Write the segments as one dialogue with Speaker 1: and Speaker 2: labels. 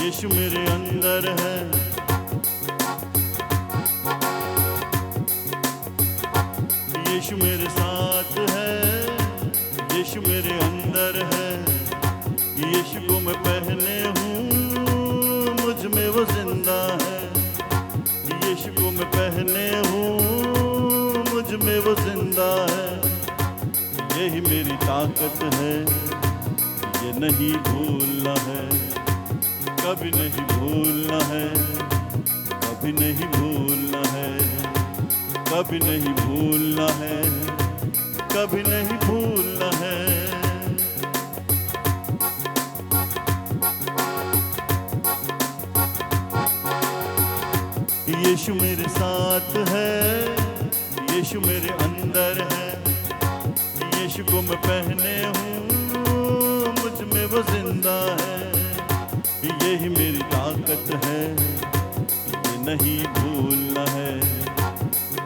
Speaker 1: यीशु मेरे अंदर है। यीशु मेरे साथ है, यीशु मेरे अंदर है। यीशु को मैं पहने हूँ, मुझ में वो जिंदा है। यीशु को मैं पहने हूँ, मुझ में वो जिंदा है। यही मेरी ताकत है, ये नहीं भूलना है, कभी नहीं भूलना है, कभी नहीं भूलना है, कभी नहीं भूलना है, कभी नहीं भूलना है। यीशु मेरे साथ है, यीशु मेरे अंदर है। यीशु को मैं पहने हूँ, मुझ में वो जिंदा है। यही मेरी ताकत है, ये नहीं भूलना है,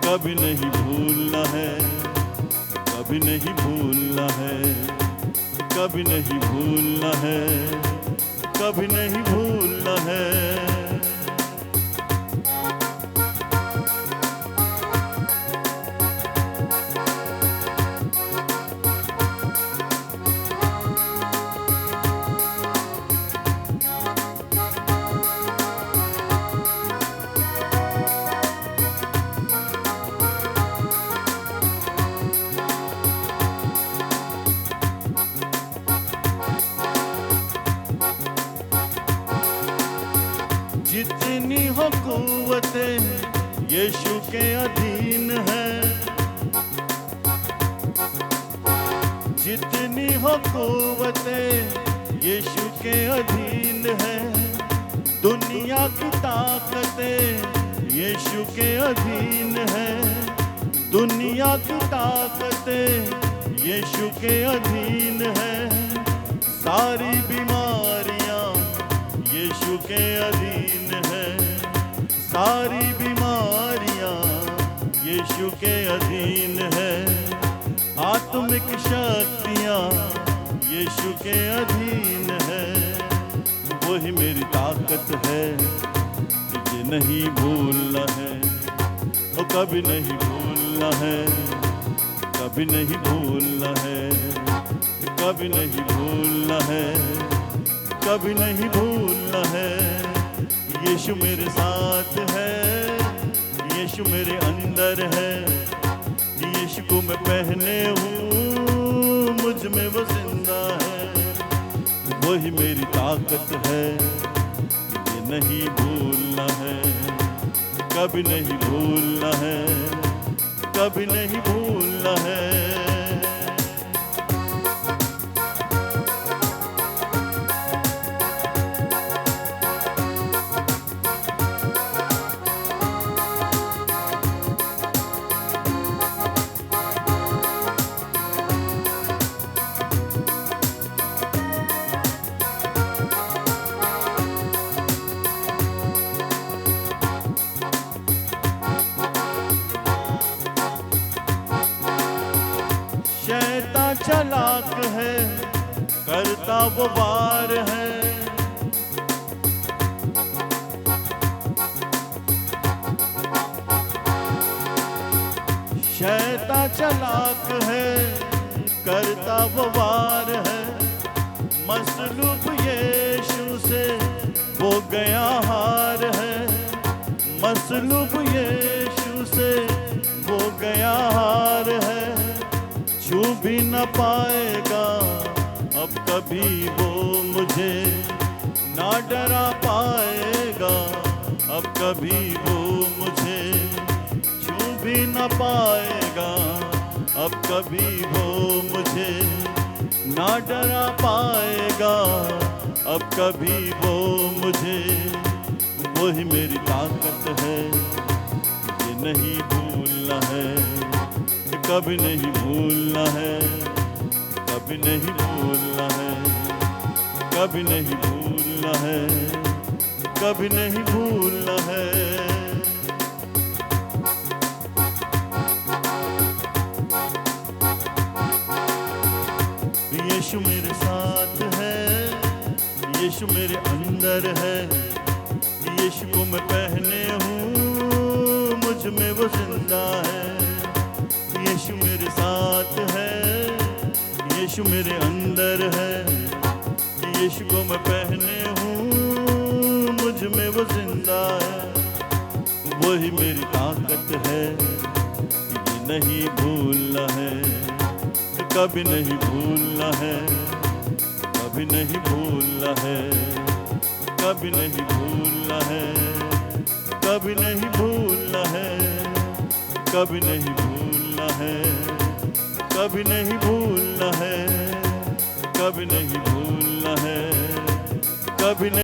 Speaker 1: कभी नहीं भूलना है, कभी नहीं भूलना है, कभी नहीं भूलना है, कभी नहीं भूलना है। जितनी हो कुव्वतें यीशु के अधीन है, जितनी हो कुव्वतें यीशु के अधीन है। दुनिया की ताकतें यीशु के अधीन है, दुनिया की ताकतें यीशु के अधीन है। सारी बीमारियां यीशु के अधीन है, सारी बीमारियां यीशु के अधीन है। आत्मिक शक्तियां यीशु के अधीन है। वही मेरी ताकत है, ये नहीं भूलना है, वो कभी नहीं भूलना है, कभी नहीं भूलना है, कभी नहीं भूलना है, कभी नहीं भूलना है। यीशु मेरे साथ है, यीशु मेरे अंदर है। यीशु को मैं पहने हूँ, मुझ में वो जिंदा है। वही मेरी ताकत है, ये नहीं भूलना है, कभी नहीं भूलना है, कभी नहीं भूलना है। शैतान चालाक है, करता वो वार है। शैतान चालाक है, करता वो वार है। मसलूब यीशु से वो गया हार है, मसलूब यीशु से वो गया हार है। छू भी न पाएगा अब कभी वो मुझे, ना डरा पाएगा अब कभी वो मुझे। छू भी न पाएगा अब कभी वो मुझे, ना डरा पाएगा अब कभी वो मुझे। वही मेरी ताकत है, ये नहीं भूलना है, कभी नहीं भूलना है, कभी नहीं भूलना है, कभी नहीं भूलना है, कभी नहीं भूलना है। यीशु मेरे साथ है, यीशु मेरे अंदर है, यीशु को मैं पहने हूँ, मुझ में वो जिंदा है। यीशु मेरे साथ है, यीशु मेरे अंदर है, यीशु को मैं पहने हूँ, मुझ में वो जिंदा है। वही मेरी ताकत है, ये नहीं भूलना है, कभी नहीं भूलना है, कभी नहीं भूलना है, कभी नहीं भूलना है, कभी नहीं भूलना है, कभी नहीं भूलना है, कभी नहीं भूलना है, कभी नहीं भूलना है, कभी नहीं